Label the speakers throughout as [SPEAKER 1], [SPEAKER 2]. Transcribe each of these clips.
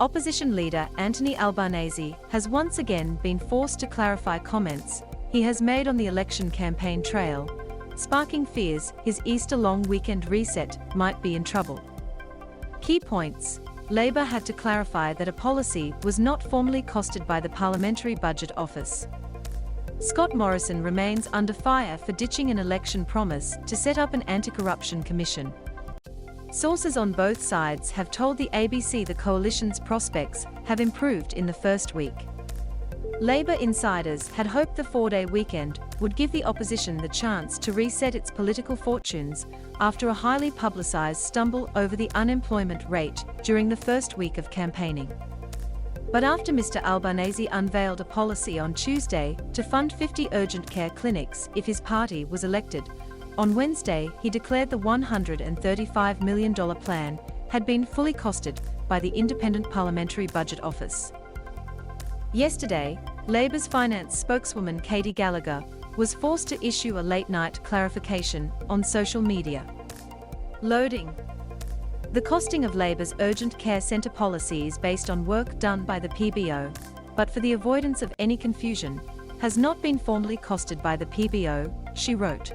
[SPEAKER 1] Opposition leader Anthony Albanese has once again been forced to clarify comments he has made on the election campaign trail, sparking fears his Easter long weekend reset might be in trouble. Key points: Labour had to clarify that a policy was not formally costed by the Parliamentary Budget Office. Scott Morrison remains under fire for ditching an election promise to set up an anti-corruption commission. Sources on both sides have told the ABC the coalition's prospects have improved in the first week. Labour insiders had hoped the four-day weekend would give the opposition the chance to reset its political fortunes after a highly publicised stumble over the unemployment rate during the first week of campaigning. But after Mr. Albanese unveiled a policy on Tuesday to fund 50 urgent care clinics if his party was elected, on Wednesday he declared the $135 million plan had been fully costed by the Independent Parliamentary Budget Office. Yesterday, Labour's finance spokeswoman Katie Gallagher was forced to issue a late-night clarification on social media. Loading. The costing of Labour's urgent care centre policy is based on work done by the PBO, but for the avoidance of any confusion, has not been formally costed by the PBO, she wrote.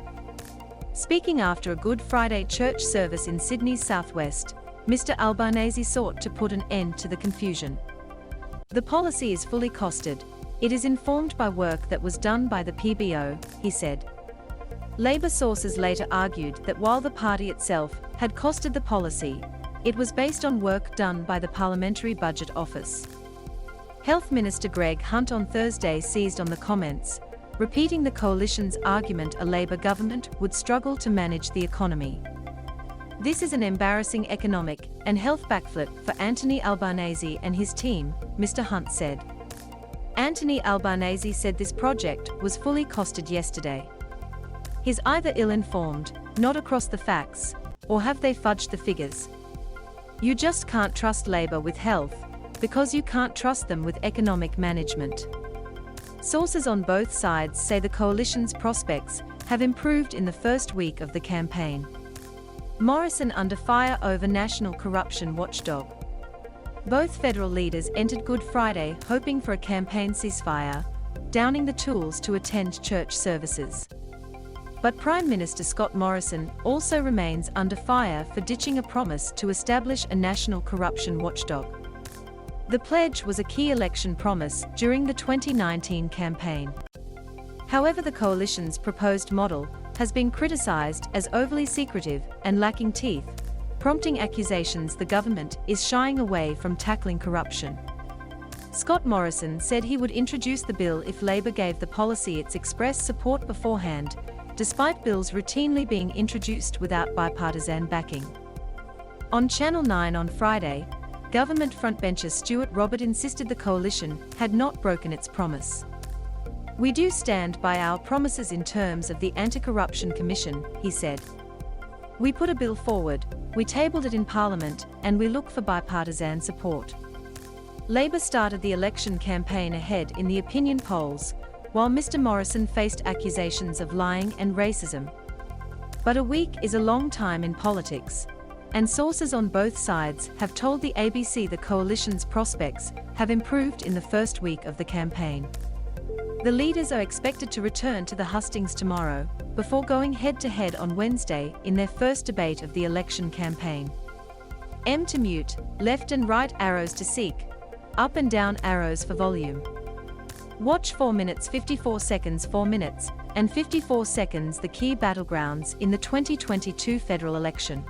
[SPEAKER 1] Speaking after a Good Friday church service in Sydney's southwest, Mr. Albanese sought to put an end to the confusion. The policy is fully costed. It is informed by work that was done by the PBO, he said. Labour sources later argued that while the party itself had costed the policy, it was based on work done by the Parliamentary Budget Office. Health Minister Greg Hunt on Thursday seized on the comments, repeating the coalition's argument a Labour government would struggle to manage the economy. This is an embarrassing economic and health backflip for Anthony Albanese and his team, Mr. Hunt said. Anthony Albanese said this project was fully costed yesterday. He's either ill-informed, not across the facts, or have they fudged the figures? You just can't trust Labour with health, because you can't trust them with economic management. Sources on both sides say the coalition's prospects have improved in the first week of the campaign. Morrison under fire over national corruption watchdog. Both federal leaders entered Good Friday hoping for a campaign ceasefire, downing the tools to attend church services. But Prime Minister Scott Morrison also remains under fire for ditching a promise to establish a national corruption watchdog. The pledge was a key election promise during the 2019 campaign. However, the coalition's proposed model has been criticised as overly secretive and lacking teeth, prompting accusations the government is shying away from tackling corruption. Scott Morrison said he would introduce the bill if Labour gave the policy its express support beforehand, despite bills routinely being introduced without bipartisan backing. On Channel 9 on Friday, government frontbencher Stuart Robert insisted the coalition had not broken its promise. "We do stand by our promises in terms of the Anti-Corruption Commission," he said. "We put a bill forward, we tabled it in Parliament, and we look for bipartisan support." Labour started the election campaign ahead in the opinion polls, while Mr. Morrison faced accusations of lying and racism. But a week is a long time in politics, and sources on both sides have told the ABC the coalition's prospects have improved in the first week of the campaign. The leaders are expected to return to the hustings tomorrow, before going head-to-head on Wednesday in their first debate of the election campaign. M to mute, left and right arrows to seek, up and down arrows for volume. Watch 4 minutes 54 seconds 4 minutes, and 54 seconds the key battlegrounds in the 2022 federal election.